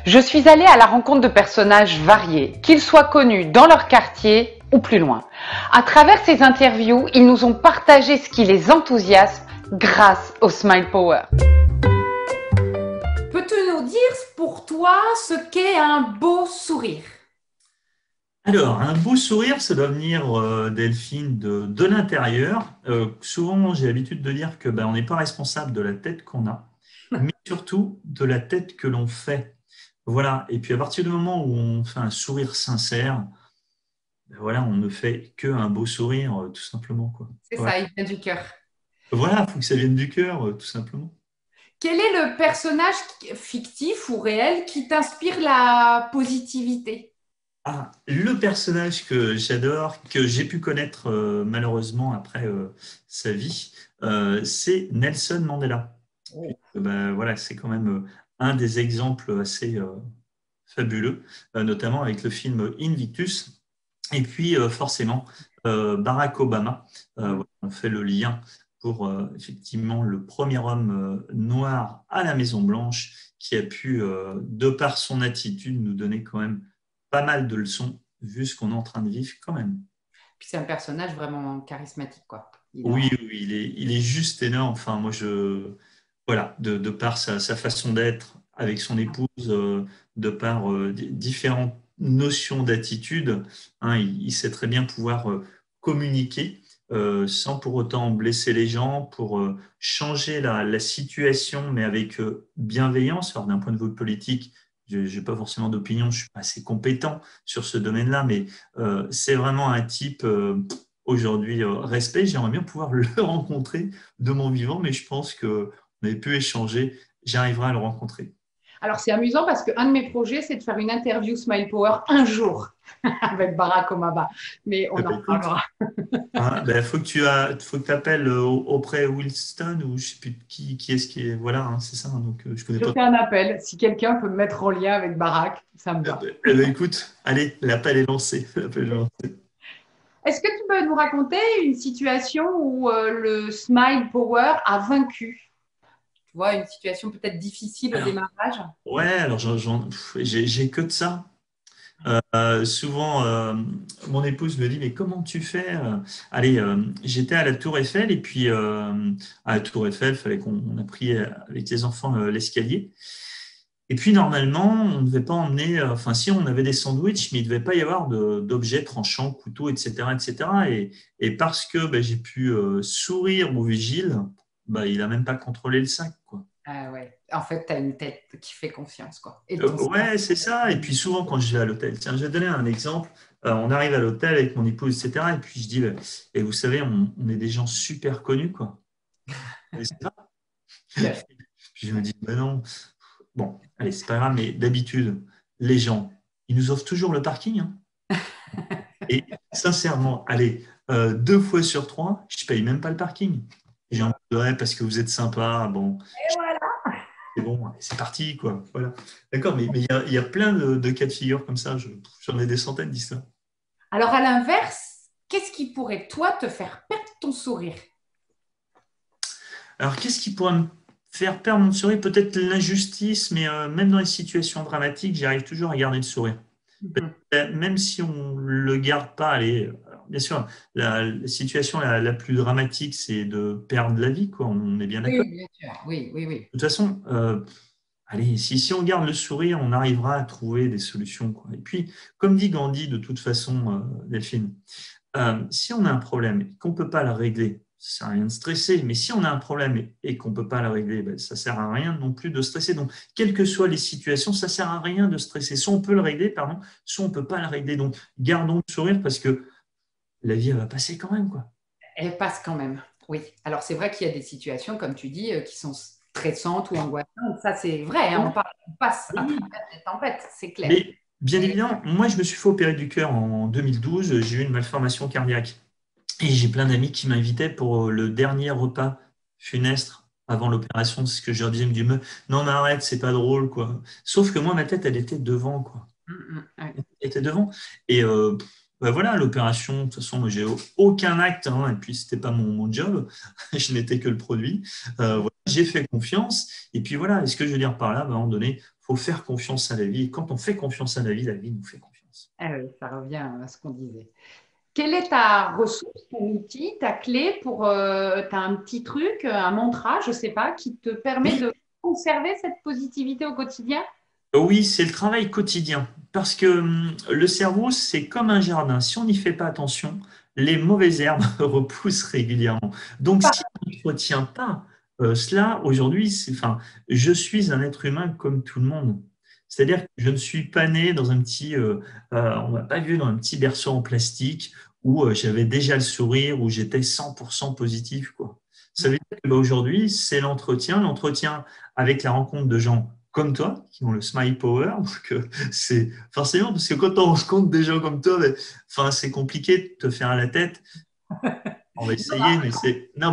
Je suis allée à la rencontre de personnages variés, qu'ils soient connus dans leur quartier ou plus loin. À travers ces interviews, ils nous ont partagé ce qui les enthousiasme grâce au Smile Power. Peux-tu nous dire pour toi ce qu'est un beau sourire? Alors, un beau sourire, ça doit venir, Delphine, de l'intérieur. Souvent, j'ai l'habitude de dire que on n'est pas responsable de la tête qu'on a, mais surtout de la tête que l'on fait. Voilà. Et puis, à partir du moment où on fait un sourire sincère, voilà, on ne fait qu'un beau sourire, tout simplement, quoi. C'est Voilà, ça, il vient du cœur. voilà, faut que ça vienne du cœur, tout simplement. Quel est le personnage fictif ou réel qui t'inspire la positivité? Ah, le personnage que j'adore, que j'ai pu connaître malheureusement après sa vie, c'est Nelson Mandela. Oh. Voilà, c'est quand même un des exemples assez fabuleux, notamment avec le film Invictus. Et puis forcément, Barack Obama, voilà, on fait le lien pour effectivement le premier homme noir à la Maison-Blanche qui a pu, de par son attitude, nous donner quand même pas mal de leçons, vu ce qu'on est en train de vivre quand même. Puis c'est un personnage vraiment charismatique, quoi. Oui, oui, il est juste énorme. Enfin, voilà, de par sa façon d'être avec son épouse, de par différentes notions d'attitude, hein, il sait très bien pouvoir communiquer sans pour autant blesser les gens, pour changer la situation, mais avec bienveillance. Alors, d'un point de vue politique, je n'ai pas forcément d'opinion, je suis pas assez compétent sur ce domaine-là, mais c'est vraiment un type aujourd'hui respect. J'aimerais bien pouvoir le rencontrer de mon vivant, mais je pense qu'on avait pu échanger. J'arriverai à le rencontrer. Alors c'est amusant parce qu'un de mes projets, c'est de faire une interview Smile Power un jour avec Barack Obama. Mais Eh on ben, en écoute, parlera. hein, faut que tu appelles auprès Wilston ou je sais plus qui est-ce qui est. Voilà, hein, c'est ça. Hein, donc, je connais Je pas. fais un appel. Si quelqu'un peut me mettre en lien avec Barack, ça me va. Écoute, allez, l'appel est lancé. L'appel est lancé. Est-ce que tu peux nous raconter une situation où le Smile Power a vaincu? Tu vois, une situation peut-être difficile au Alors, démarrage? ouais, alors j'ai que de ça. Souvent, mon épouse me dit, mais comment tu fais? Allez, j'étais à la Tour Eiffel et puis à la Tour Eiffel, il fallait qu'on a pris avec les enfants l'escalier. Et puis normalement, on ne devait pas emmener, enfin si on avait des sandwichs, mais il ne devait pas y avoir d'objets tranchants, couteaux, etc., etc. Et parce que j'ai pu sourire au vigile, il n'a même pas contrôlé le sac, quoi. Ah ouais. En fait, tu as une tête qui fait confiance, quoi. Et ton Ouais, c'est ça. Et puis souvent, quand je vais à l'hôtel, tiens, je vais donner un exemple. On arrive à l'hôtel avec mon épouse, etc. Et puis je dis, et vous savez, on est des gens super connus, quoi. Et c'est ça. staff. Puis je me dis, ben non. Bon, allez, c'est pas grave, mais d'habitude, les gens, ils nous offrent toujours le parking, hein. Et sincèrement, allez, 2 fois sur 3, je paye même pas le parking. Et j'ai envie de dire, ouais, parce que vous êtes sympa, bon, Et voilà. c'est bon, allez, c'est parti, quoi. Voilà. D'accord, mais il y a plein de cas de figure comme ça. J'en ai des centaines d'histoires. Alors, à l'inverse, qu'est-ce qui pourrait, toi, te faire perdre ton sourire? Alors, qu'est-ce qui pourrait me faire perdre mon sourire? Peut-être l'injustice, mais même dans les situations dramatiques, j'arrive toujours à garder le sourire. Mhm. Même si on ne le garde pas, allez, alors, bien sûr, la situation la plus dramatique, c'est de perdre la vie, quoi. On est bien d'accord. Oui, bien sûr. Oui, oui, oui. De toute façon, allez, si on garde le sourire, on arrivera à trouver des solutions, quoi. Et puis, comme dit Gandhi, de toute façon, Delphine, si on a un problème et qu'on ne peut pas le régler, ça ne sert à rien de stresser. Mais si on a un problème et qu'on ne peut pas le régler, ça ne sert à rien non plus de stresser. Donc, quelles que soient les situations, ça ne sert à rien de stresser. Soit on peut le régler, pardon, soit on ne peut pas le régler. Donc, gardons le sourire parce que la vie, elle va passer quand même, quoi. Elle passe quand même. Oui. Alors, c'est vrai qu'il y a des situations, comme tu dis, qui sont stressantes ou angoissantes. Ça, c'est vrai, hein, on passe à Oui, travers des tempêtes, c'est clair. mais bien Mais évidemment, moi, je me suis fait opérer du cœur en 2012. J'ai eu une malformation cardiaque. Et j'ai plein d'amis qui m'invitaient pour le dernier repas funeste avant l'opération. C'est ce que je leur disais, ils me disaient, non, mais arrête, c'est pas drôle, quoi. Sauf que moi, ma tête, elle était devant, quoi. ouais. Elle était devant. Et bah voilà, l'opération, de toute façon, moi, j'ai aucun acte, hein, et puis c'était pas mon job, je n'étais que le produit. Voilà, j'ai fait confiance, et puis voilà, et ce que je veux dire par là, bah, à un moment donné, il faut faire confiance à la vie. Et quand on fait confiance à la vie nous fait confiance. Ah oui, ça revient à ce qu'on disait. Quelle est ta ressource, ton outil, ta clé pour, tu as un petit truc, un mantra, je ne sais pas, qui te permet Oui, de conserver cette positivité au quotidien? oui, c'est le travail quotidien. Parce que le cerveau, c'est comme un jardin. Si on n'y fait pas attention, les mauvaises herbes repoussent régulièrement. Donc, si on n'entretient pas cela, aujourd'hui, enfin, je suis un être humain comme tout le monde. C'est-à-dire que je ne suis pas né dans un petit, on m'a pas vu dans un petit berceau en plastique où j'avais déjà le sourire, où j'étais 100% positif, quoi. Ça veut dire que bah, aujourd'hui, c'est l'entretien avec la rencontre de gens comme toi, qui ont le smile power. Donc, c'est forcément, parce que quand on rencontre des gens comme toi, ben, enfin, c'est compliqué de te faire à la tête. On va essayer, mais c'est. Non,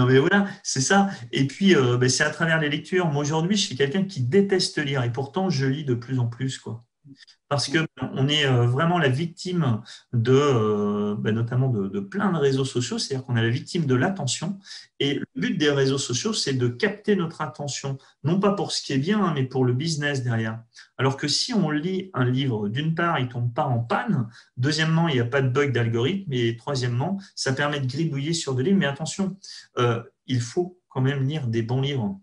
mais voilà, c'est ça. Et puis, ben, c'est à travers les lectures. Moi, aujourd'hui, je suis quelqu'un qui déteste lire et pourtant, je lis de plus en plus, quoi. Parce que on est vraiment la victime notamment de plein de réseaux sociaux, c'est-à-dire qu'on est la victime de l'attention. Et le but des réseaux sociaux, c'est de capter notre attention, non pas pour ce qui est bien, hein, mais pour le business derrière. Alors que si on lit un livre, d'une part, il tombe pas en panne, deuxièmement, il n'y a pas de bug d'algorithme, et troisièmement, ça permet de gribouiller sur des livres. Mais attention, il faut quand même lire des bons livres.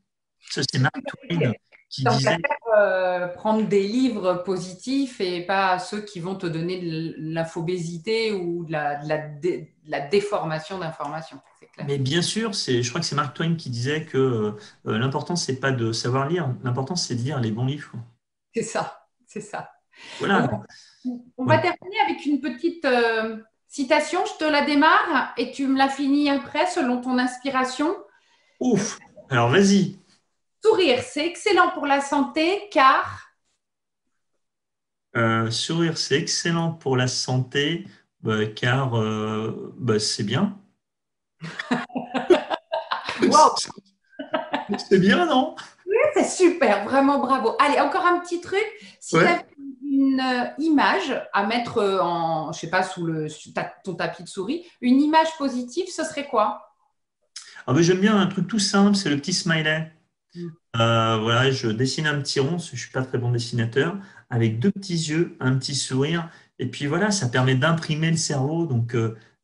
Ça, c'est Mark Twain qui Tant qu'à disait. faire, prendre des livres positifs et pas ceux qui vont te donner de l'infobésité ou de la déformation d'informations. C'est clair. Mais bien sûr, je crois que c'est Mark Twain qui disait que l'important, c'est pas de savoir lire, l'important, c'est de lire les bons livres. C'est ça, c'est ça. On Voilà. va, on va Ouais. terminer avec une petite citation. Je te la démarre et tu me la finis après selon ton inspiration. Ouf. Alors, vas-y. Sourire, c'est excellent pour la santé car… Sourire, c'est excellent pour la santé, bah, car bah, c'est bien. Waouh, C'est bien, non? c'est super, vraiment bravo. Allez, encore un petit truc. Si tu Ouais. avais une image à mettre en, je sais pas, sur ton tapis de souris, une image positive, ce serait quoi? Ah, bah, j'aime bien un truc tout simple, c'est le petit smiley. Mm. Voilà, je dessine un petit rond, parce que je suis pas très bon dessinateur, avec deux petits yeux, un petit sourire, et puis voilà, ça permet d'imprimer le cerveau. Donc,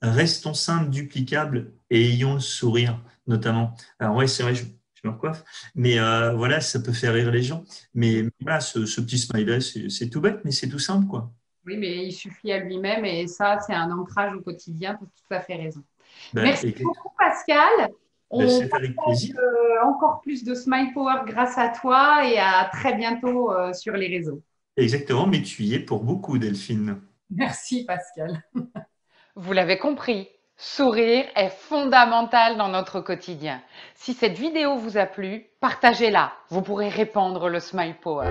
restons simples, duplicables et ayons le sourire, notamment. Alors ouais, c'est vrai, je me recoiffe, mais voilà, ça peut faire rire les gens. Mais voilà, ce petit smiley, c'est tout bête, mais c'est tout simple, quoi. Oui, mais il suffit à lui-même et ça, c'est un ancrage au quotidien. Tu as tout à fait raison. Ben, Merci beaucoup, Pascal. ben, On c'est avec partage plaisir. encore plus de Smile Power grâce à toi et à très bientôt sur les réseaux. Exactement, mais tu y es pour beaucoup, Delphine. Merci, Pascal. Vous l'avez compris, sourire est fondamental dans notre quotidien. Si cette vidéo vous a plu, partagez-la. Vous pourrez répandre le Smile Power.